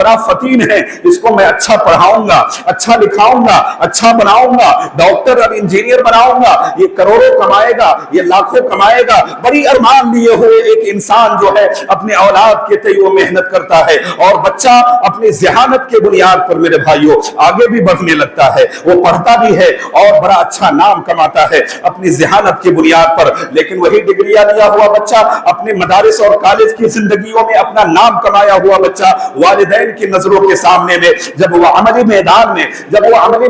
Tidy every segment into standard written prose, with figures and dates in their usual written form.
बड़ा फतीन है, इसको मैं अच्छा पढ़ाऊंगा, अच्छा लिखाऊंगा, अच्छा बनाऊंगा, डॉक्टर और इंजीनियर बनाऊंगा, ये करोड़ों कमाएगा, ये लाखों कमाएगा। बड़ी अरमान लिए हुए एक इंसान जो है अपने औलाद के तय वो मेहनत करता है, और बच्चा अपनी ज़हानत के बुनियाद पर मेरे भाइयों आगे भी बढ़ने लगता है। वो पढ़ता भी है और बड़ा अच्छा नाम कमाता है अपनी ज़हानत की बुनियाद पर। लेकिन वही डिग्रियां लिया हुआ बच्चा अपने मदारिस और कॉलेज की जिंदगियों में अपना नाम कमाया हुआ बच्चा वालिदैन की नजरों के सामने में जब वो अमली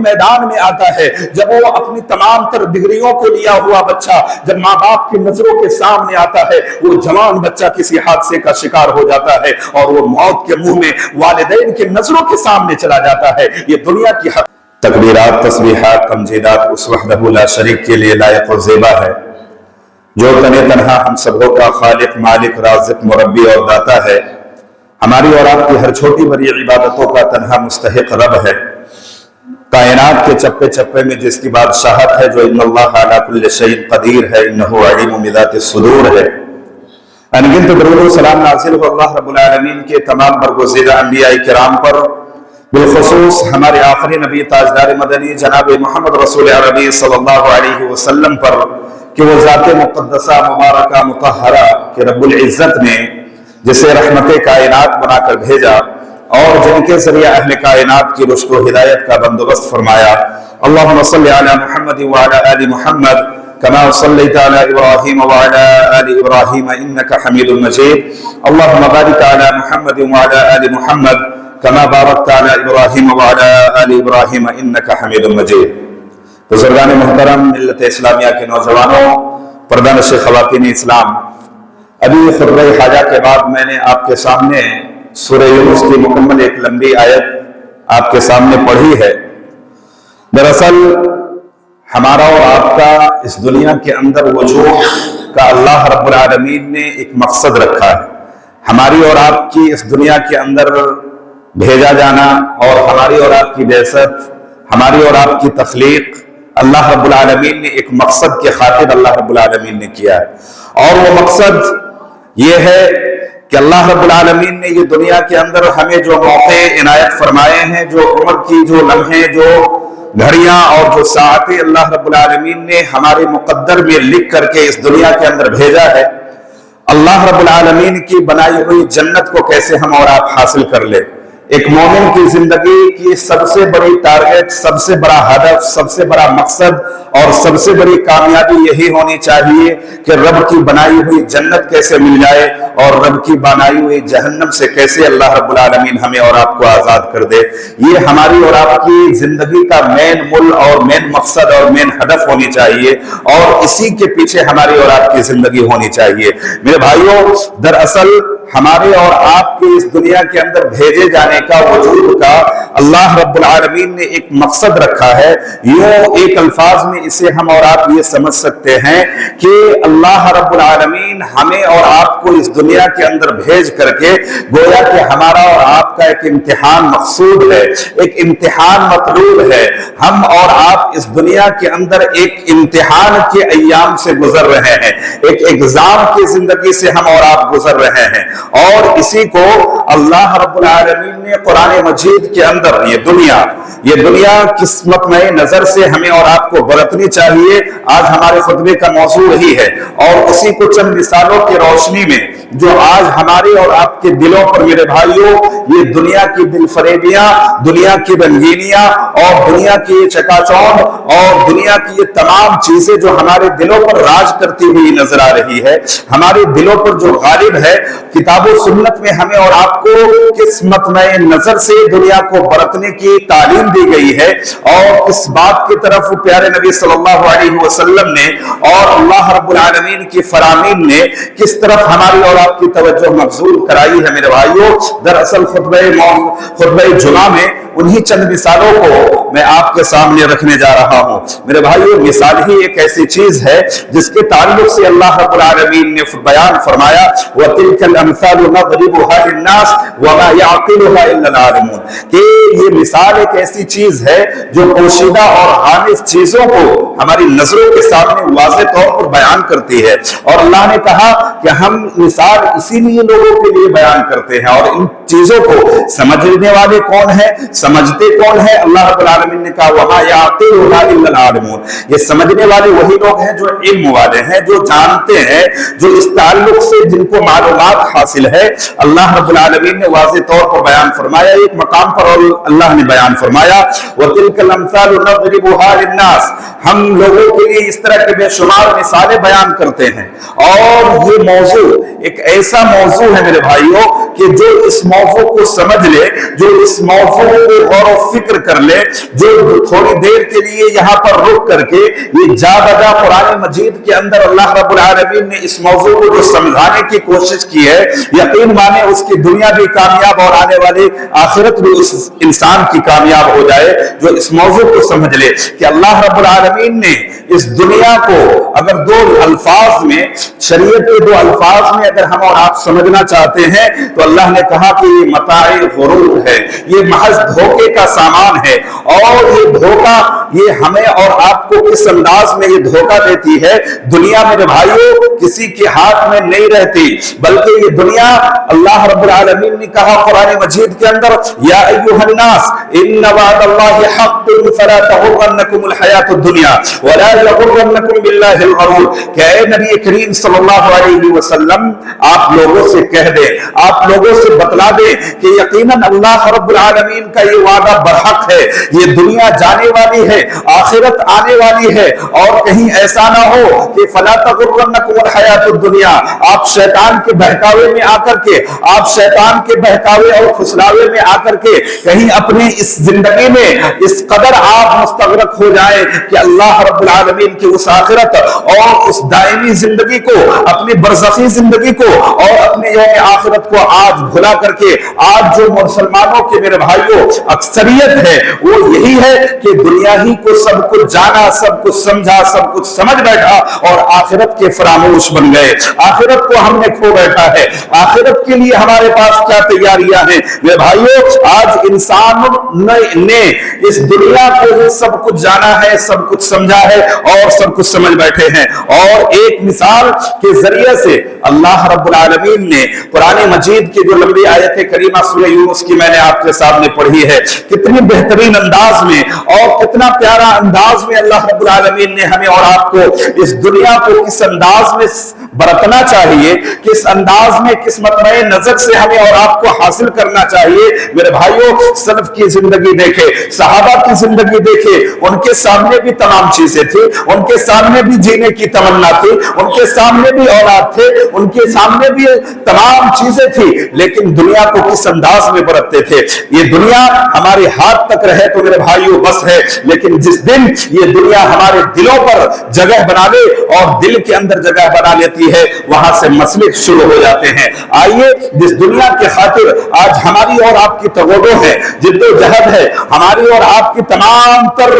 मैदान में आता है, जब वो अपनी तमाम तर डिग्रियों को लिया हुआ बच्चा जब माँ बाप की नजरों के सामने आता है, वो जवान बच्चा किसी हादसे का शिकार हो जाता है और वो मौत के मुंह में वालिदैन की नजरों के सामने चला जाता है। ये दुनिया की तकबीरात, तस्बीहात, तमजीदात उस वहदहू ला शरीक के लिए लायक और ज़ेबा है, जो तने तन्हा हम सबों का खालिक, मालिक, राज़िक, मुरब्बी और दाता है। हमारी और आपकी हर छोटी बड़ी इबादतों का तन्हा मुस्तहिक रब है। कायनात के चप्पे चप्पे में जिसकी बादशाहत है, जो इन्नल्लाह अला कुल्लि शैइन कदीर है, इन्नहु अलीमुम बिज़ातिस सुदूर है। अनगिनत दरूद व सलाम नाज़िल हो अल्लाह रब्बुल आलमीन के तमाम बरगुज़ीदा अंबिया किराम पर, बिलखुसूस हमारे आखिरी नबी ताजदार मदनी जनाब मोहम्मद रसूल अरबी सल्लल्लाहु अलैहि वसल्लम पर कि वो ज़ात मुक़द्दसा मुबारका मुतहरा कि रब्बुल इज़्ज़त ने जिसे रहमत कायनात बनाकर भेजा और जिनके जरिए अहले कायनात की रुश्द व हिदायत का बंदोबस्त फरमाया। अल्लाहुम्मा सल्लि अला मुहम्मद व अला आलि मुहम्मद कमा सल्लैता अला इब्राहीम व अला आलि इब्राहीम इन्नका हमीदुम मजीद। अल्लाहुम्मा बारिक अला मुहम्मद व अला आलि मुहम्मद कमा बारकता अला इब्राहीम व अला आलि इब्राहीम इन्नका हमीदुम मजीद। बुजुर्गान मुहतरम, मिल्लत इस्लामिया के नौजवानों, पर्दानशीं ख़वातीन इस्लाम, अभी खुतबा हाजा के बाद मैंने आपके सामने सूरह यूनुस की मुकम्मल एक लंबी आयत आपके सामने पढ़ी है। दरअसल हमारा और आपका इस दुनिया के अंदर वजूद का अल्लाह रब्बुल आलमीन ने एक मकसद रखा है। हमारी और आपकी इस दुनिया के अंदर भेजा जाना और हमारी और आपकी बेइज्जत, हमारी और आपकी तख्लीक अल्लाह रब्बुल आलमीन ने एक मकसद के खातिर अल्लाह रब्बुल आलमीन ने किया है। और वो मकसद ये है कि अल्लाह रब्बुल आलमीन ने ये दुनिया के अंदर हमें जो मौके इनायत फरमाए हैं, जो उम्र की जो लम्हे, जो घड़ियां और जो साअतें अल्लाह रब्बुल आलमीन ने हमारे मुकद्दर में लिख करके इस दुनिया के अंदर भेजा है, अल्लाह रब्बुल आलमीन की बनाई हुई जन्नत को कैसे हम और आप हासिल कर ले। एक मोमिन की जिंदगी की सबसे बड़ी टारगेट, सबसे बड़ा हदफ, सबसे बड़ा मकसद और सबसे बड़ी कामयाबी यही होनी चाहिए कि रब की बनाई हुई जन्नत कैसे मिल जाए और रब की बनाई हुई जहन्नम से कैसे अल्लाह रब्बुल आलमीन हमें और आपको आजाद कर दे। ये हमारी और आपकी जिंदगी का मेन मूल और मेन मकसद और मेन हदफ होनी चाहिए और इसी के पीछे हमारी और आपकी जिंदगी होनी चाहिए। मेरे भाइयों, दरअसल हमारे और आपके इस दुनिया के अंदर भेजे जाने का, वजूद का अल्लाह रब्बुल आलमीन ने एक मकसद रखा है। यूं एक अल्फाज में इसे हम और आप ये समझ सकते हैं कि अल्लाह रब्बुल आलमीन हमें और आपको इस दुनिया के अंदर भेज करके गोया कि हमारा और आपका एक इम्तिहान मकसूद है, एक इम्तिहान मतलूब है। हम और आप इस दुनिया के अंदर एक इम्तिहान के अय्याम से गुजर रहे हैं, एक एग्जाम की जिंदगी से हम और आप गुजर रहे हैं और इसी को अल्लाह रब्बुल आलमीन ने कुरान मजीद के अंदर ये दुनिया किस्मत में नजर से हमें और आपको बरतनी चाहिए। आज हमारे खुतबे का मौजू यही है और उसी को चंद मिसालों की रोशनी में जो आज हमारे और आपके दिलों पर मेरे भाइयों ये दुनिया की दिलफरेबियां, दुनिया की रंगीनियां और दुनिया की ये चकाचौंध और दुनिया की ये तमाम चीजें जो हमारे दिलों पर राज करती हुई नजर आ रही है, हमारे दिलों पर जो गालिब है, किताब और सुन्नत में हमें और आपको किस्मत में नजर से दुनिया को बरतने की तालीम दी गई है और इस बात की तरफ प्यारे नबी सल्लल्लाहु अलैहि वसल्लम ने और अल्लाह रब्बुल आलमीन की फरामीन ने किस तरफ हमारी और आपकी तवज्जो मबजूल कराई है। मेरे भाइयों, दरअसल खुतबे जुमा में उन्हीं चंद मिसालों को मैं आपके सामने रखने जा रहा हूं। मेरे भाइयों, मिसाल ही एक ऐसी चीज है जिसके ताल्लुक से अल्लाह रब्बुल आलमीन ने बयान फरमाया, वतिलकल अमसालु नज़रिबुहा लिन्नास वमा यअक़िलुहा इल्लल आलिमून, कि ये मिसाल एक ऐसी चीज है जो पोशीदा और हानिस चीजों को हमारी नजरों के सामने वाज़ेह तौर पर बयान करती है। और अल्लाह ने कहा कि हम मिसाल इसीलिए लोगों के लिए बयान करते हैं। और इन चीजों को समझने वाले कौन है, समझते कौन है? अल्लाह रब्बुल आलमीन ने कहा वमा यअक़िलुहा इल्लल आलिमून, ये समझने वाले वही लोग हैं जो इल्म वाले हैं, जो जानते हैं, जो इस ताल्लुक से जिनको मालूमात हासिल है। अल्लाह रब्बुल आलमीन ने वाज़ेह तौर पर बयान फरमाया एक मकाम पर, और अल्लाह ने बयान फरमाया वतिलकल अमसालु नज़रिबुहा लिन्नास, हम लोगों के लिए इस तरह के बेशुमार मिसालें बयान करते हैं। और ये मौजू एक ऐसा मौजू है मेरे भाइयों कि जो इस मौजू को समझ ले, जो इस मौजू को गौर व फिक्र कर ले, जो थोड़ी देर के लिए यहाँ पर रुक करके ये जा बजा कुरान मजीद के अंदर अल्लाह रब्बुल आलमीन ने इस मौजू को जो समझाने की कोशिश की है, यकीन माने उसकी दुनिया भी कामयाब और आने वाली आखिरत भी उस इंसान की कामयाब हो जाए जो इस मौजू को समझ ले कि अल्लाह रब्बुल आलमीन ने इस दुनिया को अगर दो अल्फाज में, शरीयत के दो अल्फाज में अगर हम और आप समझना चाहते हैं तो अल्लाह ने कहा कि ये मताए गुरूर है, ये महज धोखे का सामान है। और ये धोखा ये हमें और आपको किस अंदाज में ये धोखा देती है? दुनिया मेरे भाइयों किसी के हाथ में नहीं रहती, बल्कि ये दुनिया अल्लाह रब्बुल आलमीन ने कहा कुरान मजीद के अंदर, या अय्युहन्नास इन्न वअदल्लाहि हक़्क़ुन फला तग़ुर्रन्नकुमुल हयातुद दुनिया वला यग़ुर्रन्नकुम बिल्लाहिल ग़रूर, कि ऐ नबी करीम सल्लल्लाहु अलैहि वसल्लम आप लोगों से कह दे, आप लोगों से बतला दे कि यकीनन अल्लाह रब्बुल आलमीन का ये वादा बरहक है, ये दुनिया जाने वाली है, आखिरत आने वाली है। और कहीं ऐसा ना हो कि फला तग़ुर्रन्नकुमुल हयातुद दुनिया, आप शैतान के बहकावे में आकर के, आप शैतान के बहकावे और फुसलावे में आकर के कहीं अपने इस जिंदगी में इस कदर आप मुस्तगरक हो जाए कि अल्लाह रब्बुल आलमीन की उस आखिरत और उस दायमी जिंदगी को, अपनी बरज़खी जिंदगी को और अपने यौम आखिरत को आज भुला करके, आज जो मुसलमानों के मेरे भाइयों अक्सरियत है वो यही है कि दुनिया ही को सब कुछ जाना, सब कुछ समझा, सब कुछ समझ बैठा और आखिरत के फरामोश बन गए। आखिरत को हमने खो बैठा है। आखिरत के लिए हमारे पास क्या तैयारियां हैं मेरे भाइयों? आज इंसान ने इस दुनिया को ही सब कुछ जाना है, सब कुछ समझा है और सब कुछ समझ बैठे हैं। और एक मिसाल के जरिए से अल्लाह रब्बुल आलमीन ने कुरान मजीद की जो लंबी आयत करीमा सूरह यूनुस की मैंने आपके सामने पढ़ी है, कितनी बेहतरीन अंदाज में और कितना प्यारा अंदाज में अल्लाह रब्बुल आलमीन ने हमें और आपको इस दुनिया को किस अंदाज में बरतना चाहिए, किस अंदाज में, किस मतमए नजर से हमें और आपको हासिल करना चाहिए। मेरे भाइयों, सलफ की जिंदगी देखे, सहाबा की जिंदगी देखे, उनके सामने भी तमाम चीजें थी, उनके सामने भी जीने की तमन्ना थी, उनके सामने भी औलाद थे, उनके सामने भी तमाम चीजें थी, लेकिन दुनिया को किस अंदाज में बरतते थे। ये दुनिया हमारे हाथ तक रहे तो मेरे भाइयों बस है, लेकिन जिस दिन ये दुनिया हमारे दिलों पर जगह बना ले और दिल के अंदर जगह बना लेती है, वहां से मसले शुरू हो जाते हैं। आइए, जिस दुनिया के खातिर आज हमारी और आपकी तगोदो है, जिद्दोजहद है, हमारी और आपकी तमाम तर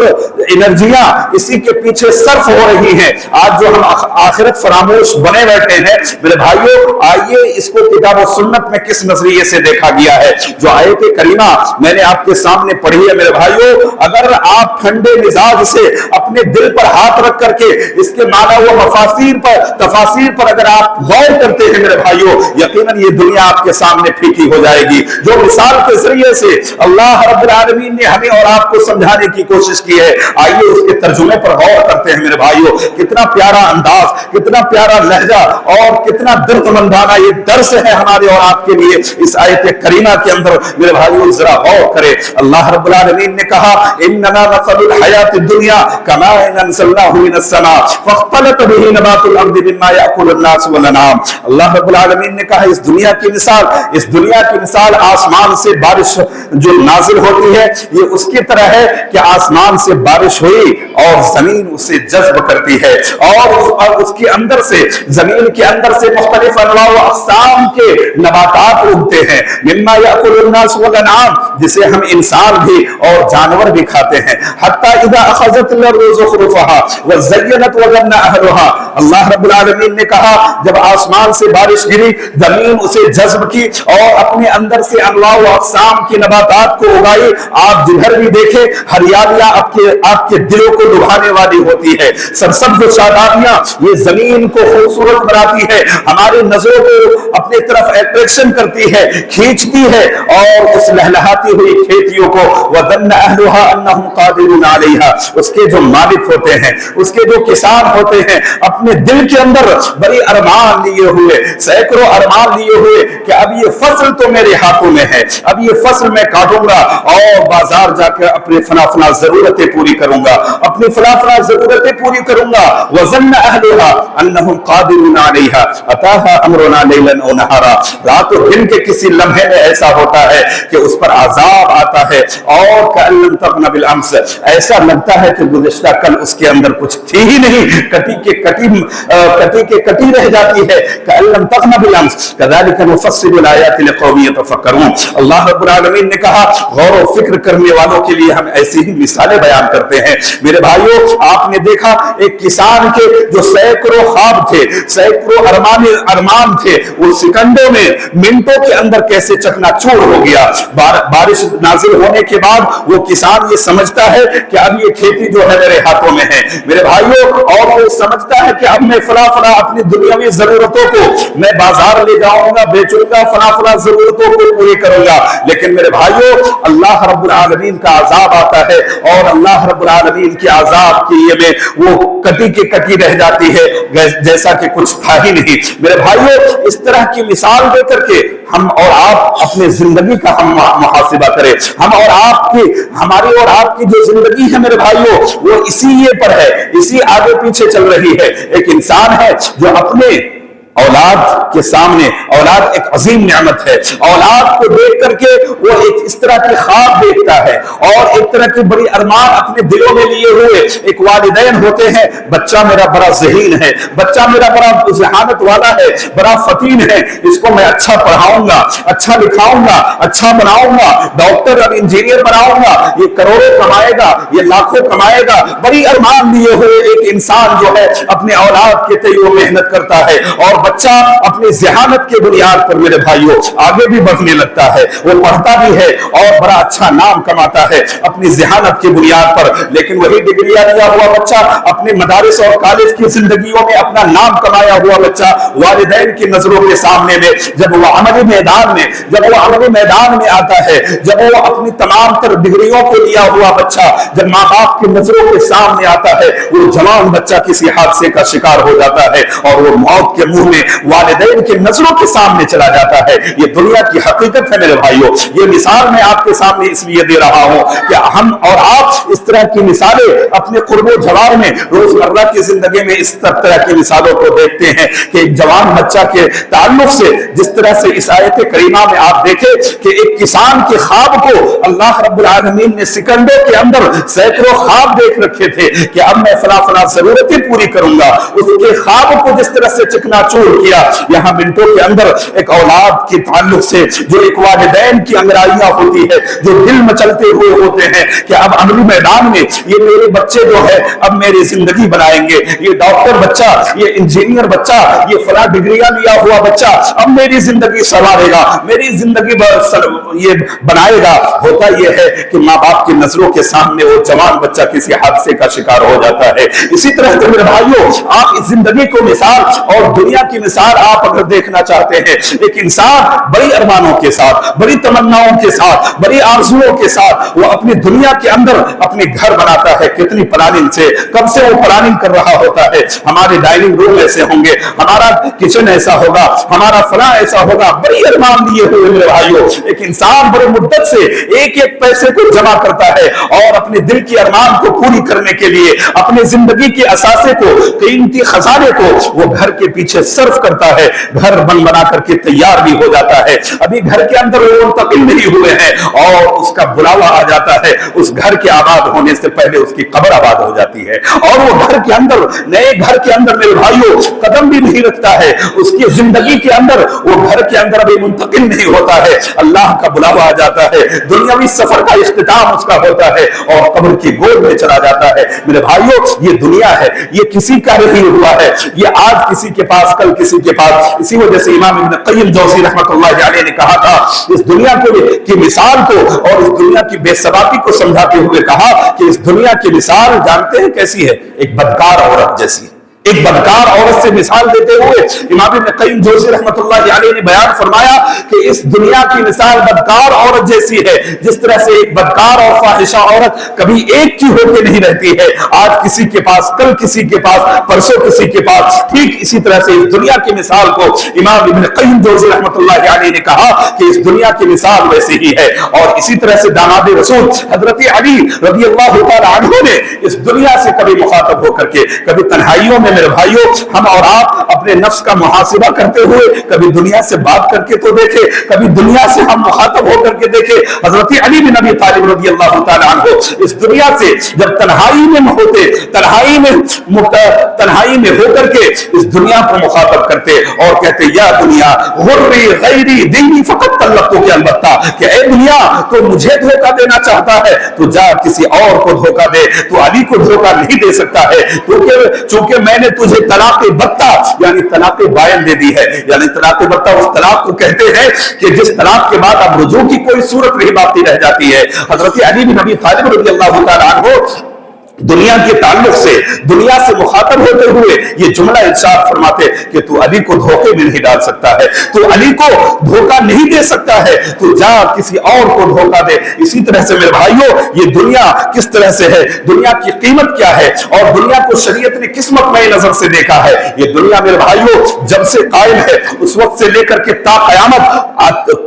एनर्जियां इसी के पीछे सर्फ हो रही हैं, आज जो हम आखिरत फरामोश बने बैठे हैं मेरे भाइयों, आइए इसको किताब और सुन्नत में किस नजरिए से देखा गया है। जो आयत करीमा मैंने आपके सामने पढ़ी है मेरे भाइयों, अगर आप ठंडे मिजाज से अपने दिल पर हाथ रख करके इसके माना हुआ मफासीर पर, तफासीर पर अगर आप गौर करते हैं मेरे भाइयों, यकीनन ये दुनिया आपके सामने फीकी हो जाएगी। जो मिसाल के जरिए से अल्लाह रब्बुल आलमीन ने हमें और आपको समझाने की कोशिश की है, आइए उसके तर्जुमे पर गौर करते हैं मेरे भाइयों। कितना प्यारा अंदाज, कितना प्यारा लहजा और कितना दर्दमंदाना ये दर्स है हमारे और आपके लिए इस आयत करीमा के अंदर मेरे भाइयों, जरा गौर करें। अल्लाह रब्बुल आलमीन ने कहा, इन्नमा मसलुल हयातिद दुनिया कमाइन अंज़लनाहु मिनस समा फख्तलत बिही नबातुल अर्दि बिमा याकुलुन नास वल अनाम। अल्लाह रब्बुल आलमीन ने कहा, इस दुनिया की मिसाल, इस दुनिया की मिसाल आसमान से बारिश जो नाजिल होती है ये उसकी तरह है कि आसमान से बारिश हुई और जमीन उसे जज्ब करती है और उसके अंदर से, जमीन के अंदर से मुख्तलिफ अनवा व अक़साम के नबातात उगते हैं। मिम्मा याकुलुन नास वल अनाम, जिसे हम इंसान भी और जानवर भी खाते हैं। हत्ता इदा अखज़त अर्ज़ु ज़ुख़रुफ़हा व ज़य्यनत व ज़न्ना अहलुहा, अल्लाह रब्बुल आलमीन ने कहा जब आसमान से बारिश गिरी, जमीन उसे जज्ब की और अपने अंदर से अनवा व अक़साम की नबातात को उगाई। आप जिधर भी देखें हरियालियां आपके दिलों को लुभाने वाली होती है। सरसब्ज़ शादाबियां ये जमीन को खूबसूरत बनाती है, हमारी नजरों को अपने तरफ अट्रैक्शन करती है, खींचती है। और उस लहलहाती हुई खेतियों को वज़न्ना अहलुहा अन्नहुम क़ादिरून अलैहा, उसके जो मालिक होते हैं, उसके जो किसान होते हैं, अपने दिल के अंदर बड़ी अरमान लिए हुए, सैकड़ों अरमान लिए हुए कि अब ये फसल तो मेरे हाथों में है, अब ये फसल मैं काटूंगा और बाजार जाकर अपने फला फला जरूरतें पूरी करूंगा, अपनी फला फला जरूरतें पूरी करूंगा। वज़न्ना अहलुहा अन्नहुम क़ादिरून अलैहा अताहा अमरुना लैलन व नहारा, रात और दिन के किसी लम्हे में ऐसा होता है कि उस पर अज़ाब आता है और कअल्लम तग़न बिल अम्स, ऐसा लगता है कि गुज़िश्ता कल उसके अंदर कुछ थी ही नहीं, कटी के कटी रह जाती है। कअल्लम तग़न बिल अम्स कज़ालिका नुफ़स्सिलुल आयाति लिक़ौमिन यतफ़क्करून, अल्लाह रब्बुल आलमीन ने कहा गौर और फिक्र करने वालों के लिए हम ऐसी ही मिसालें बयान करते हैं। मेरे भाइयों, आपने देखा एक किसान के जो सैकड़ों ख्वाब थे, सैकड़ों अरमान थे, वो सेकंडों में, मिनटों के अंदर कैसे चकनाचूर हो गया। बारिश नाजिल होने के बाद वो किसान ये समझता है कि अब ये खेती जो है मेरे हाथों में है। मेरे भाइयों, और वो समझता है कि अब मैं फला फला अपनी दुनियावी जरूरतों को मैं बाजार ले जाऊंगा, बेचूंगा, फला फला जरूरतों को पूरी करूंगा। लेकिन मेरे भाइयों, अल्लाह रब्बुल आलमीन का अजाब आता है और अल्लाह रब्बुल आलमीन के अजाब के लिए में वो कटी के कटी रह जाती है, जैसा कि कुछ था ही नहीं। मेरे भाइयों, इस तरह की मिसाल देकर के हम और आप अपने जिंदगी का हम मुहासिबा करें। हम और आपकी, हमारी और आपकी जो जिंदगी है मेरे भाइयों, वो इसी ये पर है, इसी आगे पीछे चल रही है। एक इंसान है जो अपने औलाद के सामने, औलाद एक अजीम नेमत है, औलाद को देख करके वो एक इस तरह के ख्वाब देखता है और एक तरह की बड़ी अरमान अपने दिलों में लिए हुए एक वालिदैन होते हैं। बच्चा मेरा बड़ा ज़हीन है, बच्चा मेरा बड़ा ज़हानत वाला है, बड़ा फतीन है, इसको मैं अच्छा पढ़ाऊंगा, अच्छा लिखाऊंगा, अच्छा बनाऊंगा, डॉक्टर और इंजीनियर बनाऊंगा, ये करोड़ों कमाएगा, ये लाखों कमाएगा। बड़ी अरमान लिए हुए एक इंसान जो है अपने औलाद के तय मेहनत करता है और बच्चा अपनी ज़हानत के बुनियाद पर मेरे भाइयों आगे भी बढ़ने लगता है। वो पढ़ता भी है और बड़ा अच्छा नाम कमाता है अपनी ज़हानत की बुनियाद पर। लेकिन वही डिग्रियां लिया हुआ बच्चा अपने मदारिस और कॉलेज की जिंदगियों में अपना नाम कमाया हुआ बच्चा वालिदैन की नजरों के सामने में जब वो अमली मैदान में आता है, जब वो अपनी तमाम तर डिग्रियों को लिया हुआ बच्चा जब माँ बाप की नजरों के सामने आता है, वो जवान बच्चा किसी हादसे का शिकार हो जाता है और वो मौत के मुंह में वालिदैन की नजरों के सामने चला जाता है। ये दुनिया की हकीकत है मेरे भाइयों। ये मिसाल मैं आपके सामने इसलिए दे रहा हूं कि हम और आप इस तरह की मिसालें अपने कुर्बो जवार में रोजमर्रा की जिंदगी में इस तरह की मिसालों को देखते हैं कि एक जवान बच्चा के ताल्लुक से जिस तरह से इस आयत करीमा में आप देखें कि एक किसान के ख्वाब को अल्लाह रब्बुल आलमीन ने सेकंडों के अंदर सैकड़ों ख्वाब देख रखे थे कि अब मैं फला फला जरूरतें पूरी करूंगा। उसके ख्वाब को जिस तरह से चकनाचूर किया, यहाँ मिनटों के अंदर एक औलाद के ताल्लुक से जो एक वालिदैन की अंगड़ाइयां होती है, जो दिल मचलते हुए होते हैं कि अब अमली मैदान में ये मेरे बच्चे जो है अब मेरी जिंदगी बनाएंगे, ये डॉक्टर बच्चा, ये इंजीनियर बच्चा, ये फला डिग्रियां लिया हुआ बच्चा अब मेरी जिंदगी संवारेगा, मेरी जिंदगी ये बनाएगा। होता यह है कि माँ बाप की नजरों के सामने वो जवान बच्चा किसी हादसे का शिकार हो जाता है। इसी तरह से मेरे भाइयों, आप इस जिंदगी को मिसाल और दुनिया की मिसाल आप अगर देखना चाहते हैं, एक इंसान बड़ी अरमानों के साथ, बड़ी तमन्नाओं के साथ, बड़ी आरज़ुओं के साथ वो अपनी दुनिया के अंदर अपने घर बनाता है। कितनी प्लानिंग से, कब से वो प्लानिंग कर रहा होता है, हमारे डाइनिंग रूम ऐसे होंगे, हमारा किचन ऐसा होगा, हमारा फला ऐसा होगा, बड़ी अरमान लिए हुए मेरे भाइयों। एक इंसान बड़े मुद्दत से एक एक पैसे को जमा करता है और अपने दिल की अरमान को पूरी करने के लिए अपने जिंदगी के असासे को, कीमती खजाने को वो घर के पीछे सर्फ करता है, घर बन बना करके तैयार भी हो जाता है, अभी घर के अंदर वो मुंतकिल नहीं हुए हैं और उसका बुलावा आ जाता है, उस घर के आबाद होने से पहले उसकी कब्र आबाद हो जाती है, और वो घर के अंदर, नए घर के अंदर मेरे भाइयों कदम भी नहीं रखता है, उसकी जिंदगी के अंदर वो घर के अंदर अभी मुंतकिल नहीं होता है, अल्लाह का बुलावा आ जाता है, दुनियावी सफर का इख्तिताम उसका होता है और कब्र की गोद में चला जाता है। मेरे भाइयों, ये दुनिया है, ये किसी का नहीं हुआ है, ये आज किसी के पास, कल किसी के पास। इसी वजह से इमाम इब्न क़य्यिम जौज़ी रहमतुल्लाह अलैह ने कहा था, इस दुनिया की मिसाल को और इस दुनिया की बेसबाबी को समझाते हुए कहा कि इस दुनिया की मिसाल जानते हैं कैसी है? एक बदकार औरत जैसी। एक बदकार औरत से मिसाल देते हुए इमाम इब्न क़य्यिम जौज़ी रहमतुल्लाह अलैह ने बयान फरमाया कि इस दुनिया की मिसाल बदकार औरत जैसी है, जिस तरह से एक बदकार और फाहिशा औरत कभी एक की होकर नहीं रहती है, आज किसी के पास, कल किसी के पास, परसों किसी के पास, ठीक इसी तरह से इस दुनिया की मिसाल को इमाम इब्न क़य्यिम जौज़ी रहमतुल्लाह अलैह ने कहा कि इस दुनिया की मिसाल वैसी ही है। और इसी तरह से दामाद रसूल हज़रत अली रज़ियल्लाहु तआला अन्हु ने इस दुनिया से कभी मुखातब होकर के, कभी तन्हाइयों में मेरे भाइयों हम और आप अपने नफ्स का मुहासिबा करते हुए कभी दुनिया से बात करके तो देखे, कभी दुनिया से हम मुखातब होकर के देखे। हज़रत अली बिन अबी तालिब रज़ियल्लाहु तआला अन्हु इस दुनिया से जब तन्हाई में होते, तन्हाई में होकर के इस दुनिया को मुखातब करते और कहते, या दुनिया गुर्री गैरी दीनी फकत तल्लक़तु के अलबत्ता, कि ए दुनिया तो मुझे धोखा देना चाहता है तो जा किसी और को धोखा दे, तो अली को धोखा नहीं दे सकता है, चूंकि मैंने तुझे तलाक़ बत्ता यानी तलाक़ बायन दे दी है। यानी तलाक़ बत्ता उस तलाक़ को कहते हैं कि जिस तलाक़ के बाद अब रुजू की कोई सूरत नहीं बाकी रह जाती है। हज़रत अली बिन अबी तालिब रज़ियल्लाहु तआला अन्हु दुनिया के ताल्लुक से, दुनिया से मुखातब होते हुए ये जुमला इरशाद फरमाते कि तू अली को धोखे में नहीं डाल सकता है, तू अली को धोखा नहीं दे सकता है, तू जा किसी और को धोखा दे। इसी तरह से मेरे भाइयों, ये दुनिया किस तरह से है, दुनिया की कीमत क्या है और दुनिया को शरीयत ने किस मकमई नजर से देखा है। ये दुनिया मेरे भाइयों जब से कायम है उस वक्त से लेकर के ता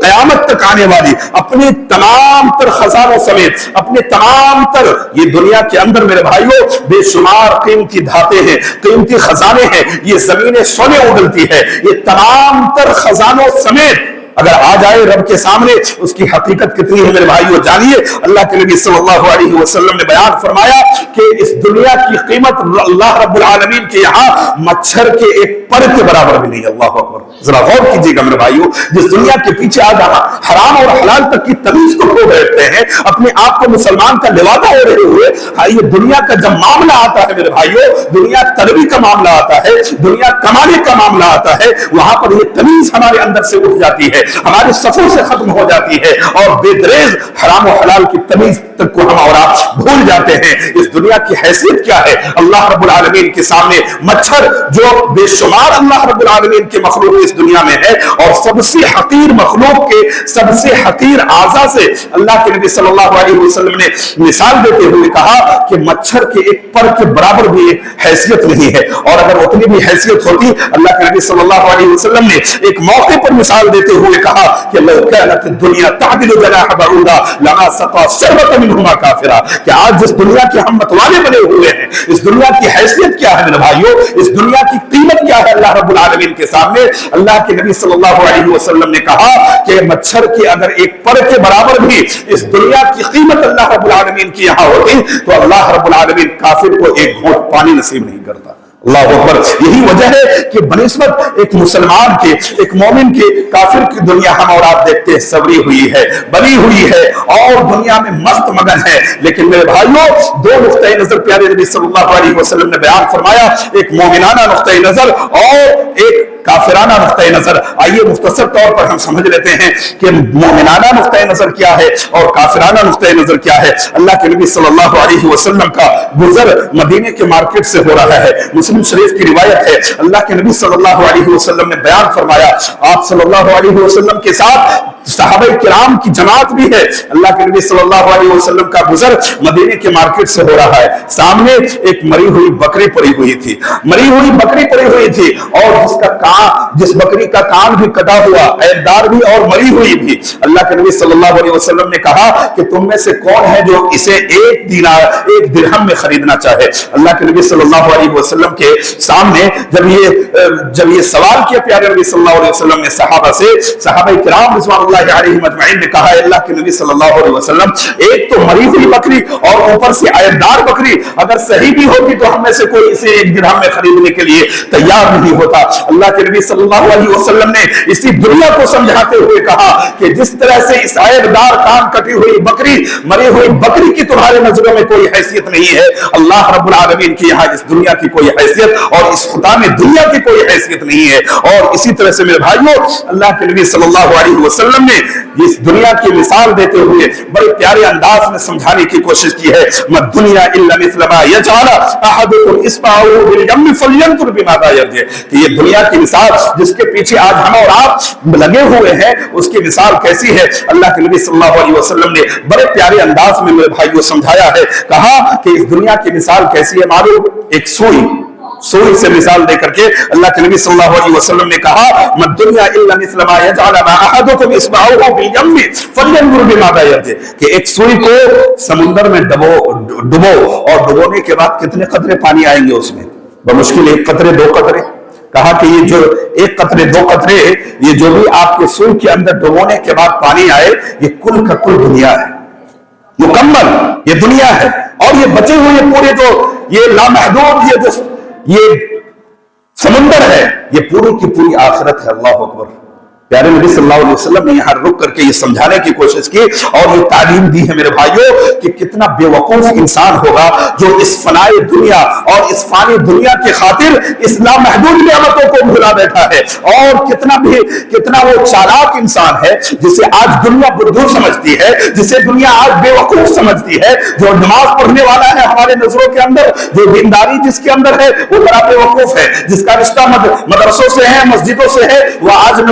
कयामत तक आने वाली अपने तमाम तर खजानों समेत, अपने तमाम तर ये दुनिया के अंदर मेरे भाइयों बेशुमार कीमती धाते हैं, कीमती खजाने हैं, ये जमीनें सोने उगलती है, ये तमाम तर खजानों समेत अगर आ जाए रब के सामने उसकी हकीकत कितनी है मेरे भाइयों जानिए। अल्लाह के नबी सल्लल्लाहु अलैहि वसल्लम ने बयान फरमाया कि इस दुनिया की कीमत अल्लाह रब्बुल आलमीन के यहाँ मच्छर के एक पर के बराबर भी नहीं। अल्लाह अकबर, जरा गौर कीजिएगा मेरे भाइयों, जिस दुनिया के पीछे आ जाना, हराम और हलाल तक की तमीज को खो बैठते हैं, अपने आप को मुसलमान का लिवादा हो रहे हुए, ये दुनिया का जब मामला आता है मेरे भाइयों, दुनिया तलबी का मामला आता है, दुनिया कमाने का मामला आता है, वहां पर ये तमीज हमारे अंदर से उठ जाती है, हमारे सफों से खत्म हो जाती है और बेदरेज हराम और हलाल की तमीज तक को हम और आप भूल जाते हैं। इस दुनिया की हैसियत क्या है अल्लाह रब्बुल आलमीन के सामने? मच्छर जो बेशुमार अल्लाह रब्बुल आलमीन के मखलूक इस दुनिया में है और सबसे हकीर मखलूक के सबसे हकीर आज़ा से अल्लाह के नबी सल्लल्लाहु अलैहि वसल्लम ने मिसाल देते हुए कहा कि मच्छर के एक पर के बराबर भी हैसियत नहीं है, और अगर उतनी भी हैसियत होती अल्लाह के नबी सल्लल्लाहु अलैहि वसल्लम ने एक मौके पर मिसाल देते हुए कहा कि लौ कानत दुनिया तादिलु जनाह बऊदा लमा सक़ा शरबतन मिनहुमा काफिरा, कि आज जिस दुनिया के हम मतवाले बने हुए हैं, इस दुनिया की हैसियत क्या है मेरे भाइयों, इस दुनिया की कीमत क्या है अल्लाह रब्बुल आलमीन के सामने? अल्लाह के नबी सल्लल्लाहु अलैहि वसल्लम ने कहा कि मच्छर के अगर एक पर के बराबर भी इस दुनिया की कीमत अल्लाह रब्बुल आलमीन की यहां होती तो अल्लाह रब्बुल आलमीन काफिर को एक घूंट पानी नसीब नहीं करता। अल्लाह अकबर। यही वजह है कि बनिस्बत एक मुसलमान के, एक मोमिन के, काफिर की दुनिया हम और आप देखते हैं सबरी हुई है, बनी हुई है और दुनिया में मस्त मगन है। लेकिन मेरे भाइयों, दो नुक्ते नजर प्यारे नबी सल्लल्लाहु अलैहि वसल्लम ने बयान फरमाया, एक मोमिनाना नुक्ते नजर और एक काफिराना नुक्ते नजर। आइए मुख्तसर तौर पर हम समझ लेते हैं कि मोमिनाना नुक्ते नजर क्या है और काफिराना नुक्ते नजर क्या है। अल्लाह के नबी सल्लल्लाहु अलैहि वसल्लम का गुजर मदीने के मार्केट से हो रहा है। मुस्लिम शरीफ की रिवायत है, अल्लाह के नबी सल्लल्लाहु अलैहि वसल्लम ने बयान फरमाया, आप सल्लल्लाहु अलैहि वसल्लम के साथ सहाबा किराम की जमात भी है। अल्लाह के नबी सल्लल्लाहु अलैहि वसल्लम का गुजर मदीने के मार्केट से हो रहा है। सामने एक मरी हुई बकरी पड़ी हुई थी, मरी हुई बकरी पड़ी हुई थी और जिसका जिस बकरी का कान भी कटा हुआ, ऐबदार भी और मरी हुई भी, अल्लाह के नबी सल्लल्लाहु अलैहि वसल्लम ने कहा कि तुम में से कौन है जो इसे एक दिनार, एक दिरहम में खरीदना चाहे। अल्लाह के नबी सल्लल्लाहु अलैहि वसल्लम के सामने जब ये सवाल किया प्यारे नबी सल्लल्लाहु अलैहि वसल्लम ने सहाबा से, सहाबा किराम रिज़वानुल्लाहि अलैहिम अजमईन ने कहा, अल्लाह के नबी सल्लल्लाहु अलैहि वसल्लम, एक तो मरी हुई बकरी और ऊपर से ऐबदार बकरी अगर सही भी होती तो हम में से कोई इसे एक दिरहम में खरीदने के लिए तैयार नहीं होता। अल्लाह के नबी सल्लल्लाहु अलैहि वसल्लम ने इसी दुनिया को समझाते हुए कहा कि जिस तरह से इस ऐबदार कान कटी हुई बकरी, मरी हुई बकरी की तुम्हारे नजरों में कोई हैसियत नहीं है, अल्लाह रब्बुल आलमीन की यहाँ इस दुनिया की कोई हैसियत और इस खुदा में दुनिया की कोई हैसियत नहीं है। और इसी तरह से मेरे भाइयों, अल्लाह के नबी सल्लल्लाहु अलैहि वसल्लम ने इस दुनिया की मिसाल देते हुए बड़े प्यारे अंदाज में समझाने की कोशिश की है। मद दुनिया इल्ला मिस्ल मा यजअल अहदुकुम इस्बाहु बिल यम फलयंजुर बिमाज़ा यरजी, कि ये दुनिया की मिसाल जिसके पीछे आज हम और आप लगे हुए हैं, उसकी मिसाल कैसी है। अल्लाह के नबी सल्लल्लाहु अलैहि वसल्लम ने बड़े प्यारे अंदाज में मेरे भाइयों समझाया है। कहा कि इस दुनिया की मिसाल कैसी है मालूम, एक सुई से मिसाल देकर के अल्लाह के नबी सल्लल्लाहु अलैहि वसल्लम ने कहा, मद दुनिया इल्ला मिस्ल मा यजअल अहदुकुम इस्बाहु बिल यम फलयंजुर बिमाज़ा यरजी, कि एक सुई को समुद्र में डुबो और डुबोने के बाद कितने कतरे पानी आएंगे उसमें, बमुश्किल एक कतरे दो कतरे। कहा कि ये जो एक कतरे दो कतरे, ये जो भी आपके सुई के अंदर डुबोने के बाद पानी आए, ये कुल का कुल दुनिया है, मुकम्मल ये दुनिया है। और ये बचे हुए पूरे जो ये लामहदूद ये समुंदर है, ये पूरी की पूरी आखिरत है। अल्लाह अकबर। प्यारे नबी सल्लल्लाहु अलैहि वसल्लम ने यहाँ रुक करके ये समझाने की कोशिश की और ये तालीम दी है मेरे भाइयों कि कितना बेवकूफ इंसान होगा जो इस फनाए दुनिया और इस फानी दुनिया के खातिर इस लामहदूद नियामतों को भुला बैठा है। और कितना वो चालाक इंसान है जिसे आज दुनिया बुद्धू समझती है, जिसे दुनिया आज बेवकूफ समझती है। जो नमाज पढ़ने वाला है हमारे नजरों के अंदर, जो दीनदारी जिसके अंदर है, वो बड़ा बेवकूफ है। जिसका रिश्ता मदरसों से है, मस्जिदों से है, वह आज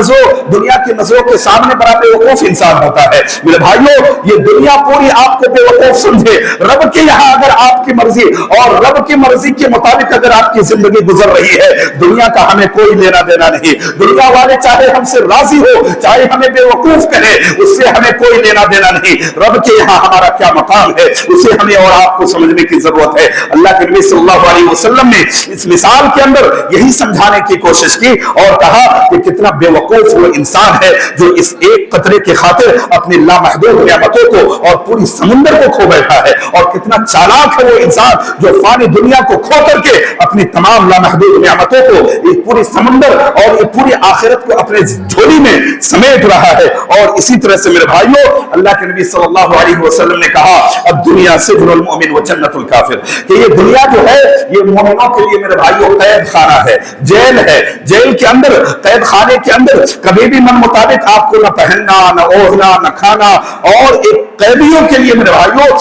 दुनिया की नजरों के सामने बड़ा बेवकूफ इंसान होता है। मेरे भाइयों, ये दुनिया पूरी आपको बेवकूफ समझे। रब के यहाँ अगर आपकी मर्जी और रब की मर्जी के मुताबिक अगर आपकी जिंदगी गुजर रही है, दुनिया का हमें कोई लेना देना नहीं। दुनिया वाले चाहे हमसे राजी हो, चाहे हमें बेवकूफ कहे, उससे हमें कोई लेना देना नहीं। रब के यहाँ हमारा क्या मकाम है, उसे हमें और आपको समझने की जरूरत है। अल्लाह के नबी सल्लल्लाहु अलैहि वसल्लम ने इस मिसाल के अंदर यही समझाने की कोशिश की और कहा कि कितना बेवकूफ वो इंसान है जो इस एक कतरे के खातिर अपनी लामहदूद नियामतों को और पूरी समुंदर को खो बैठा है। और कितना चालाक है वो इंसान जो फानी दुनिया को खो करके अपनी तमाम लामहदूद नियामतों को, ये पूरी समुंदर और ये पूरी आखिरत को अपने झोली में समेट रहा है। और इसी तरह से मेरे भाइयों, अल्लाह के नबी सल्लल्लाहु अलैहि वसल्लम ने कहा, अब दुनिया सिजनुल मोमिन व जन्नतुल काफिर, कि ये दुनिया जो है ये मोमिनों के लिए मेरे भाइयों कैद खाना है, जेल है। जेल के अंदर, कैद खाने के अंदर कभी भी मन मुताबिक आपको न पहनना, न ओढ़ना, न खाना। और एक कैदियों के लिए मेरे भाइयों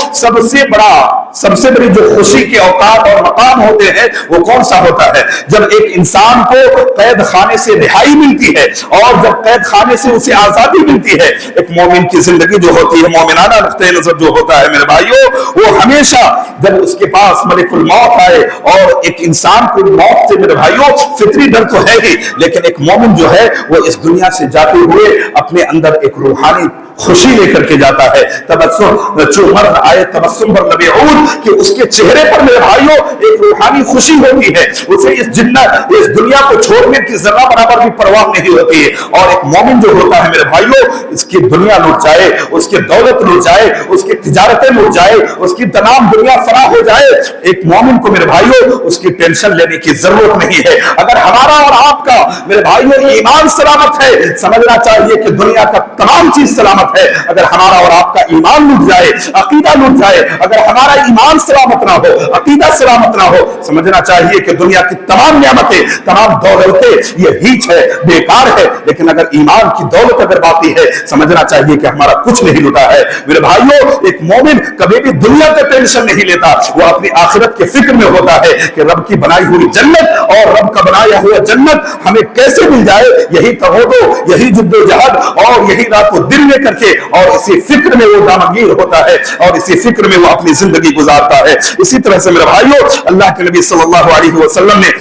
सबसे बड़ी जो खुशी के औकात और मकाम होते हैं वो कौन सा होता है, जब एक इंसान को कैद खाने से रिहाई मिलती है और जब कैद खाने से उसे आजादी मिलती है। एक मोमिन की जिंदगी जो होती है, मोमिनाना नुक्ते नजर जो होता है मेरे भाइयों, वो हमेशा जब उसके पास मलिकुल मौत आए, और एक इंसान को मौत से मेरे भाइयों फितरी डर तो है ही, लेकिन एक मोमिन जो है वो इस दुनिया से जाते हुए अपने अंदर एक रूहानी खुशी लेकर के जाता है। तबस्सुम जो मर्द आए तबस्सुम पर नबीऊद, कि उसके चेहरे पर मेरे भाइयों एक रूहानी खुशी होती है। उसे इस दुनिया को छोड़ने की जरा बराबर भी परवाह नहीं होती है। और एक मोमिन जो होता है मेरे भाइयों, इसकी दुनिया लूट जाए, उसकी दौलत लूट जाए, उसकी तिजारतें लूट जाए, उसकी तमाम दुनिया फराह हो जाए, एक मोमिन को मेरे भाइयों उसकी टेंशन लेने की जरूरत नहीं है। अगर हमारा और आपका मेरे भाइयों ईमान सलामत है, समझना चाहिए कि दुनिया का तमाम चीज सलामत है। अगर हमारा और आपका ईमान लूट जाए, अकीदा लूट जाए, अगर हमारा ईमान सलामत ना हो, अकीदा सलामत ना हो, समझना चाहिए कि दुनिया की तमाम नियामतें, तमाम दौलतें ये हीच है, बेकार है। लेकिन अगर ईमान की दौलत अगर बाकी है, समझना चाहिए कि हमारा कुछ नहीं लूटा है। मेरे भाइयों, एक मोमिन कभी भी दुनिया का टेंशन नहीं लेता, वो अपनी आखिरत के फिक्र में होता है कि रब की बनाई हुई जन्नत और रब का बनाया हुआ जन्नत हमें कैसे मिल जाए। यही तवज्जो, यही जिद्दोजहद और यही रातों दिन में करके, और इसी फिक्र में वो दामगीर होता है और इसी फिक्र में वो अपनी जिंदगी गुजारता है। इसी तरह से मेरे भाइयों, अल्लाह के नबी सल्लल्लाहु अलैहि वसल्लम ने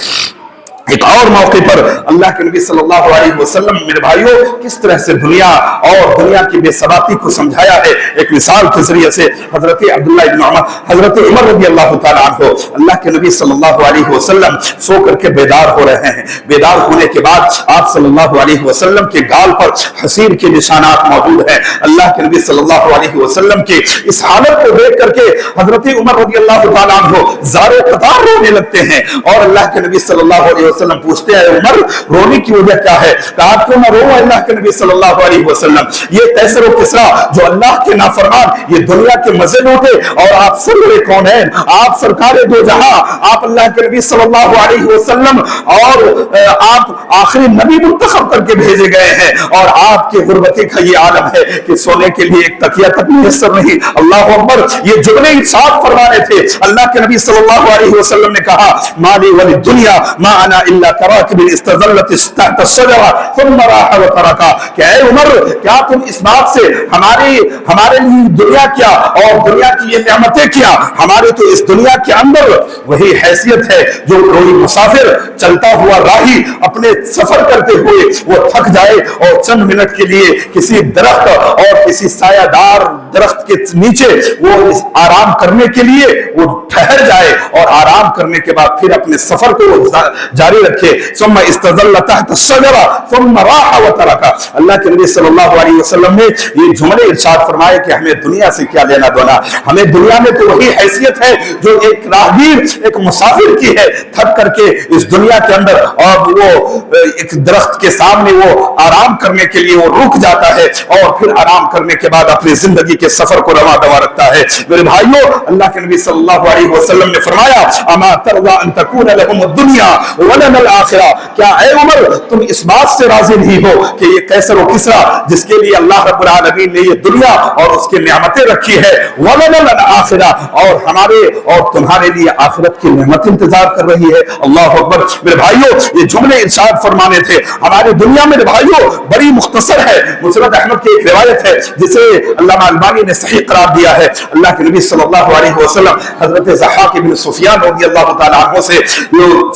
एक और मौके पर अल्लाह के नबी सल्लल्लाहु अलैहि वसल्लम मेरे भाइयों किस तरह से दुनिया और दुनिया की बेसबाती को समझाया है। एक मिसाल के जरिए से हजरत अब्दुल्लाह इब्न उमर, हजरत उमर रज़ी अल्लाह तआला अन्हु, अल्लाह के नबी सल्लल्लाहु अलैहि वसल्लम सो करके बेदार हो रहे हैं। बेदार होने के बाद आप सल्लल्लाहु अलैहि वसल्लम के गाल पर हसीर के निशानात मौजूद हैं। अल्लाह के नबी सल्लल्लाहु अलैहि वसल्लम की इस हालत को देख करके हजरत उमर रज़ी अल्लाह तआला अन्हु ज़ारे क़तार रोने लगते हैं और अल्लाह के नबी सल्लल्लाहु अलैहि वसल्लम पूछते हैं, उमर रोने की वजह क्या है? कहा क्यों ना रो अल्लाह के नबी सल्लल्लाहु अलैहि वसल्लम, ये कैसर और किसरा जो अल्लाह के नाफरमान ये दुनिया के मजे लूटे और आप सरवरे कौन है, आप सरकारे दो जहां, आप अल्लाह के नबी सल्लल्लाहु अलैहि वसल्लम और आप आखिरी नबी मुंतखब करके भेजे गए हैं और आपकी गुर्बती का ये आलम है कि सोने के लिए एक तकिया तक मुयस्सर नहीं। अल्लाह अकबर, ये जुमले इरशाद फरमाने थे। अल्लाह के नबी सल्लल्लाहु अलैहि वसल्लम ने कहा, माली वली दुनिया मा अना इल्ला कराकिबिन इस्तज़ल्लत तहत अश-शजरा थुम्मा राहा व तरका। क्या है उमर, क्या तुम इस बात से हमारे लिए दुनिया क्या और दुनिया की ये नेमतें क्या, हमारे तो इस दुनिया के अंदर वही हैसियत है जो कोई मुसाफिर चलता हुआ राही अपने सफर करते हुए वो थक जाए और चंद मिनट के लिए किसी दरख्त और किसी सायादार दरख्त के नीचे वो आराम करने के लिए वो ठहर जाए और आराम करने के बाद फिर अपने सफर को जारी रखे। सुम्मा इस्तज़ल्ला तहत अश-शजरा सुम्मा राहा व तरका। अल्लाह के नबी सल्लल्लाहु अलैहि वसल्लम ने ये जुमले इरशाद फरमाए कि हमें दुनिया से क्या लेना देना, हमें दुनिया में तो वही हैसियत है जो एक राहगीर एक मुसाफिर की है, थक करके इस दुनिया के अंदर और वो एक दरख्त के सामने वो आराम करने के लिए वो रुक जाता है और फिर आराम करने के बाद अपनी जिंदगी के सफर को रवा दवा रखता है। मेरे भाइयों, अल्लाह के नबी सल्लल्लाहु अलैहि वसल्लम ने फरमाया, अमा तरदा अन तकून लहुम दुनिया व लना अल-आखिरा। क्या ऐ उमर, तुम इस बात से राजी नहीं हो कि ये कैसर व किसरा जिसके लिए अल्लाह रब्बुल आलमीन ने ये दुनिया और उसकी नेमतें रखी है, व लना अल-आखिरा, और हमारे और तुम्हारे लिए आखिरत की नेमत इंतजार कर रही है। अल्लाह अकबर। मेरे भाइयों, ये जुमले इरशाद फरमाने थे। हमारी दुनिया में भाइयों बड़ी मुख्तसर है। मुसनद अहमद की एक रिवायत है जिसे अल्लामा अलबानी ने सही करार दिया है। अल्लाह के नबी सल्लल्लाहु अलैहि वसल्लम हजरत ज़हाक इब्न सुफियान रज़ियल्लाहु तआला अन्हु से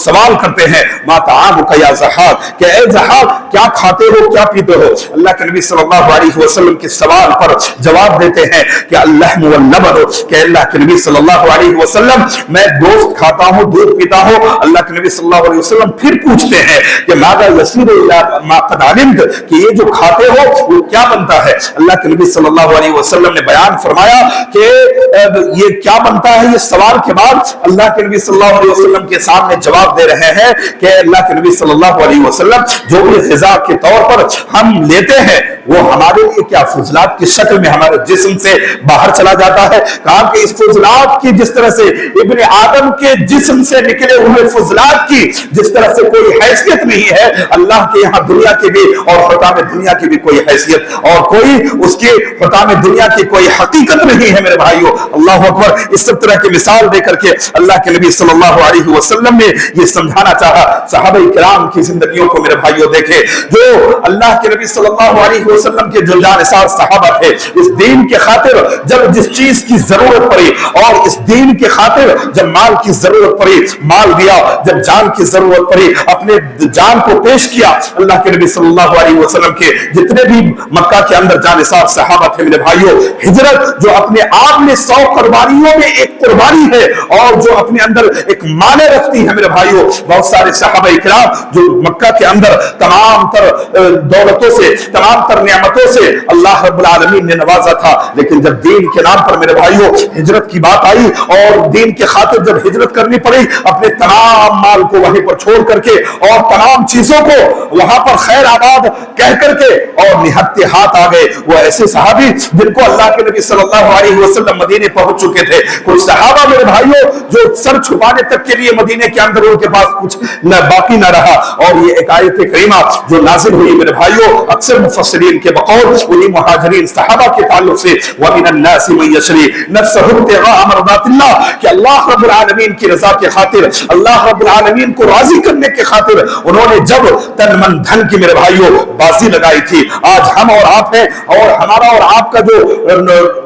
सवाल करते हैं, मा तआमुका या ज़हाक, कि ऐ ज़हाक क्या खाते हो क्या पीते हो? अल्लाह के नबी सल्लल्लाहु अलैहि वसल्लम के सवाल पर जवाब देते हैं कि अल्लाहम व लबन, कि अल्लाह के नबी सल्लल्लाहु अलैहि वसल्लम मैं गोश्त खाता हूं, दूध पीता हूं। अल्लाह के नबी सल्लल्लाहु अलैहि वसल्लम फिर पूछते हैं कि मादा यसीर इला मा क़द अलिम्त, कि ये जो खाते हो वो क्या बनता है? अल्लाह के नबी सल्लल्लाहु अलैहि वसल्लम ने बयान फरमाया कि ये क्या बनता है। ये सवाल के बाद अल्लाह के नबी सल्लल्लाहु अलैहि वसल्लम के सामने जवाब दे रहे हैं कि अल्लाह के नबी सल्लल्लाहु अलैहि वसल्लम जो भी ग़िज़ा के तौर पर हम लेते हैं वो हमारे लिए क्या फुज़लात की शक्ल में हमारे जिस्म से बाहर चला जाता है। कहा कि इस फुज़लात की जिस तरह से इब्ने आदम के जिस्म से निकले हुए फुज़लात की जिस तरह से कोई हैसियत नहीं है, अल्लाह के यहाँ दुनिया की भी और हुताम दुनिया की भी कोई हैसियत और कोई उसके हुताम दुनिया की कोई हकीकत नहीं है। मेरे भाइयों, अल्लाह अकबर। इस सब तरह की मिसाल देकर के अल्लाह के नबी सल्लल्लाहु अलैहि वसल्लम ने ये समझाना चाहा। सहाबा किराम की जिंदगियों को मेरे भाइयों देखे, जो अल्लाह के नबी सल्लल्लाहु अलैहि वसल्लम के जो जानिसार सहाबा थे, इस दीन के खातिर जब जिस चीज की जरूरत पड़ी और इस दीन के खातिर जब माल की जरूरत पड़ी माल दिया, जब जान की जरूरत पड़ी अपने जान को पेश किया। अल्लाह के नबी सल्लल्लाहु अलैहि वसल्लम के जितने भी मक्का के अंदर जानिसार सहाबा थे मेरे भाइयों, हिजरत जो अपने आप में 100 कुर्बानियों में एक कुर्बानी है और जो अपने अंदर एक माने रखती है मेरे भाइयों। बहुत सारे सहाबा इकराम जो मक्का के अंदर तमाम तर दौलतों से तमाम तर नियामतों से अल्लाह रब्बुल आलमीन ने नवाजा था, लेकिन जब दीन के नाम पर मेरे भाइयों हिजरत की बात आई और दीन के खातिर जब हिजरत करनी पड़ी, अपने तमाम माल को वहीं पर छोड़ करके और तमाम चीजों को वहां पर खैर आबाद कह करके और निहत्ते हाथ आ गए वो ऐसे सहाबी जिनको अल्लाह के नबी सल्लल्लाहु अलैहि वसल्लम मदीने पहुंच चुके थे। कुछ सहाबा मेरे भाइयों जो सर छुपाने तक के लिए मदीने के अंदर उनके पास कुछ न बाकी न रहा। और ये एक आयत करीमा जो नाजिल हुई मेरे भाइयों, अक्सर मुफस्सिरीन मुहाजिरीन के बकौल उन्हीं मुहाजिरीन सहाबा के ताल्लुक से वमिन अन्नास मन यशरी नफ्सहु इब्तिगा मरदातिल्लाह कि अल्लाह रब्बुल आलमीन की रजा के खातिर, अल्लाह रब्बुल आलमीन को राजी करने के खातिर उन्होंने जब तन मन धन की मेरे भाइयों बाजी लगाई थी। आज हम और आप हैं और हमारा और आपका जो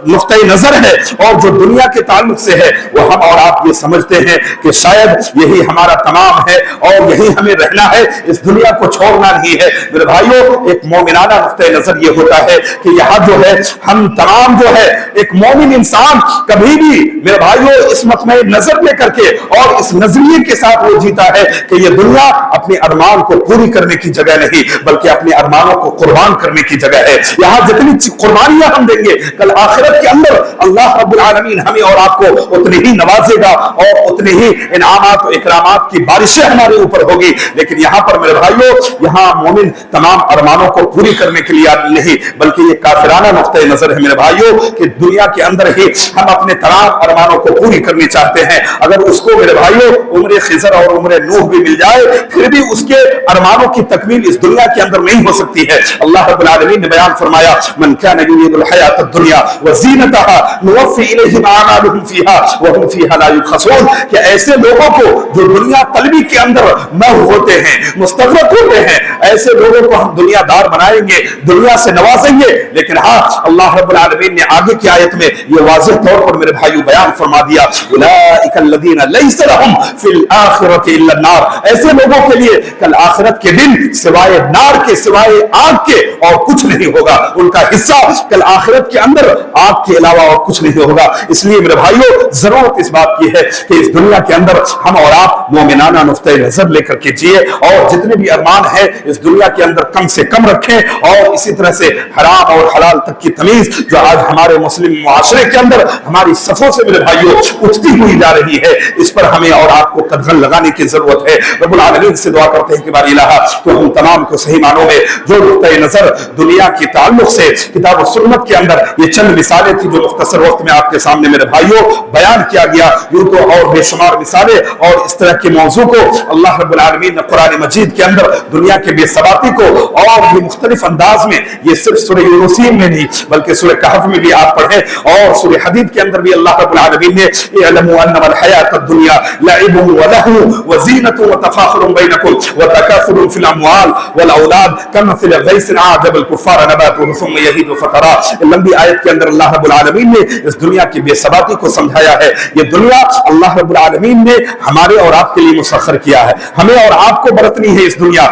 नुक्ता नजर है और जो दुनिया के ताल्लुक से है वो हम और आप ये समझते हैं कि शायद यही हमारा तमाम है और यही हमें रहना है, इस दुनिया को छोड़ना नहीं है। मेरे भाइयों एक मोमिनाना नुक्ता नजर ये होता है कि यहाँ जो है हम तमाम जो है एक मोमिन इंसान कभी भी मेरे भाइयों इस मतमे नजर में करके और इस नजरिए के साथ वो जीता है कि ये दुनिया अपने अरमान को पूरी करने की जगह नहीं बल्कि अपने अरमानों को कुर्बान करने की जगह है। यहाँ जितनी कुर्बानियां हम देंगे कल आखिरत के अंदर अल्लाह रब्बुल आलमीन हमें और आपको उतनी ही नवाजेगा और उतनी ही इनामात और इकरामात की बारिशें हमारे ऊपर होगी। लेकिन यहाँ पर मेरे भाइयों यहाँ मोमिन तमाम अरमानों को पूरी करने के लिए नहीं बल्कि ये काफिराना नुक्ता नजर है मेरे भाइयों कि दुनिया के अंदर ही हम अपने तमाम अरमानों को पूरी करनी चाहते हैं। अगर उसको मेरे भाइयों उम्र खिजर और उम्र नूह भी मिल जाए फिर भी उसके अरमानों की तकमील इस दुनिया के अंदर नहीं हो सकती है। अल्लाह रब्बुल आलमीन ने बयान फरमाया मन कान युरीदुल हयातद दुनिया व ज़ीनतहा नुवफ़्फ़ी इलैहिम अमालुहुम फ़ीहा व हुम फ़ीहा ला युबख़सून कि ऐसे लोगों को जो दुनिया तलबी के अंदर महव होते हैं मुस्तग़रक़ होते हैं ऐसे लोगों को हम दुनियादार बनाएंगे, दुनिया से नवाजेंगे। लेकिन हाँ अल्लाह रब्बुल आलमीन ने आगे की आयत में ये वाज़ेह तौर पर मेरे भाइयों बयान फरमा दिया उलाइकल्लज़ीना लैसा लहुम फ़िल आखिरति इल्ला अन्नार ऐसे लोगों के लिए कल आखिरत के दिन सिवाय नार के सिवाय आग के और कुछ नहीं होगा। उनका हिस्सा कल आखिरत के अंदर आग के अलावा और कुछ नहीं होगा। इसलिए मेरे भाइयों जरूरत इस बात की है कि इस दुनिया के अंदर हम और आप मोमिनाना नुक्ता नजर लेकर के जिए और जितने भी अरमान है इस दुनिया के अंदर कम से कम रखें और इसी तरह से हराम और हलाल तक की तमीज जो आज हमारे मुस्लिम मुआशरे के अंदर हमारी सफों से मेरे भाइयों उठती हुई जा रही है इस पर हमें और आपको कदगन लगाने की जरूरत है। रब्बुल आलमीन से दुआ करते हैं कि बारी इलाहा तो हम तमाम को सही मानों में जो नुक्ता नजर दुनिया के ताल्लुक से किताब और सुन्नत के अंदर ये चंद मिसालें थी जो मुख्तसर वक्त में आपके सामने मेरे भाइयों बयान किया गया। यूं तो और बेशुमार मिसालें और इस तरह के मौजू को अल्लाह रब्बुल आलमीन ने कुरान मजीद के अंदर दुनिया के बेसबाती को और भी मुख्तलिफ अंदाज में ये सिर्फ सूरह यूनुसीन में नहीं बल्कि सूरह कहफ में भी आप पढ़े और सूरह हदीद के अंदर भी अल्लाह रब्बुल आलमीन ने इअलमू अन्नमल हयातुद दुनिया लइबुन व लहू व ज़ीनतुन व तफाखुरुन बैनकुम व तकासुरुन फिल अमवाल वल औलाद कमथिल गैसिन आजबल कुफ्फार नबातुहु सुम्मा यहीदु फतरा। लंबी आयत के अंदर अल्लाह रब्बुल आलमीन ने इस दुनिया की बेसबाती को समझाया है। ये दुनिया अल्लाह रब्बुल आलमीन ने हमारे और आपके लिए मुसख्खर किया है। हमें और आपको बरतनी है इस दुनिया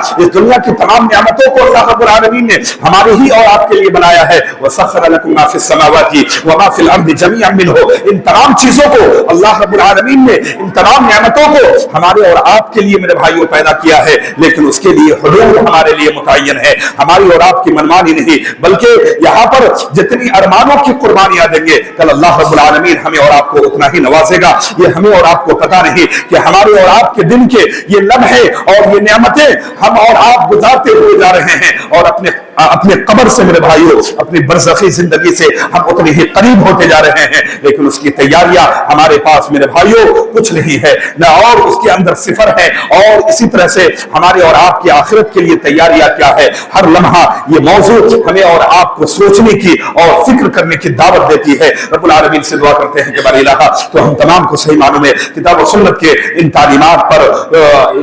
की तमाम नियामतों को अल्लाह रब्बुल आलमीन ने हमारे ही और आपके लिए बनाया है। वसख्खर लकुम मा फिस समावाति व मा फिल अर्दि जमीअन मिनहु इन तमाम चीजों को अल्लाह रब्बुल आलमीन ने इन तमाम नियामतों को हमारे और आपके लिए मेरे भाइयों पैदा किया है। लेकिन उसके लिए हुदूद हमारे लिए मुतय्यन है, हमारी और आपकी मनमानी नहीं बल्कि यहाँ पर जितनी अरमानों की कुर्बानियां देंगे कल अल्लाह रब्बुल आलमीन हमें और आपको उतना ही नवाजेगा। ये हमें और आपको पता नहीं कि हमारे और आपके दिन के ये लम्हे और ये नियामतें हम और आप गुजारते हुए जा रहे हैं और अपने कब्र से मेरे भाइयों अपनी बरज़खी जिंदगी से हम उतने ही करीब होते जा रहे हैं। लेकिन उसकी तैयारियां हमारे पास मेरे भाइयों कुछ नहीं है न और उसके अंदर सिफर है। और इसी तरह से हमारे और आपकी आखिरत के लिए तैयारियां क्या है हर लम्हा ये मौजूद हमें और आपको सोचने की और फिक्र करने की दावत देती है। रब्बुल आलमीन से दुआ करते हैं कि बारी इलाहा तो हम तमाम को सही मानों में किताब और सुन्नत के इन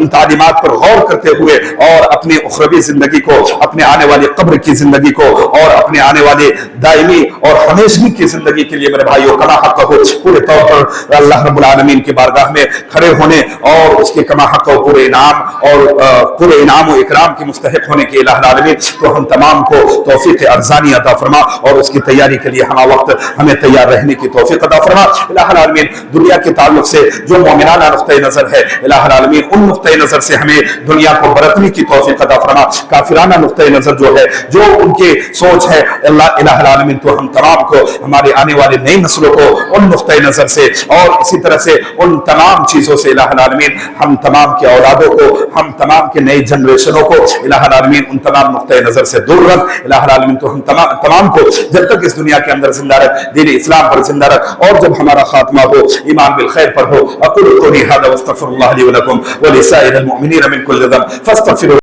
तालीमात पर गौर करते हुए और अपनी उखरवी जिंदगी को अपने आने वाली कब्र की जिंदगी को और अपने आने वाले दायमी और हमेशगी की जिंदगी के लिए मेरे भाइयों कमा हक हो पूरे तौर पर अल्लाह रब्बुल आलमीन की बारगाह में खड़े होने और उसके कमा हक हो पूरे इनाम और इकराम के मुस्तहिक होने के इलाह आलमीन तो हम तमाम को तौफीक अर्ज़ानी अता फरमा और उसकी तैयारी के लिए हम वक्त हमें तैयार रहने की तौफीक अता फरमा। इलाह आलमीन दुनिया के ताल्लुक से जो मोमिनाना नुक्ता नजर है इलाह आलमीन उन नुक्ता नजर से हमें दुनिया को बरतने की तौफीक अता फरमा। काफिराना नुक्ता नजर जो है जो उनके सोच है इलाह आलमीन तो हम तमाम को हमारे आने वाले नई नस्लों को उन नुक्ता नजर से और इसी तरह से उन तमाम चीजों से इलाह आलमीन हम तमाम के औलादों को हम तमाम के नई जनरेशनों को इलाह आलमीन उन तमाम नुक्ता नजर से दूर रख। इलाह आलमीन तो हम तमाम को जब तक इस दुनिया के अंदर जिंदा रख दीन इस्लाम पर जिंदा रख और जब हमारा खात्मा हो ईमान बिल खैर पर हो। अक़ूलु क़ौली हाज़ा वस्तग़फ़िरुल्लाह ली व लकुम व लिसाइरिल मुमिनीन मिन कुल्लि ज़ंब फस्तग़फ़िरूह।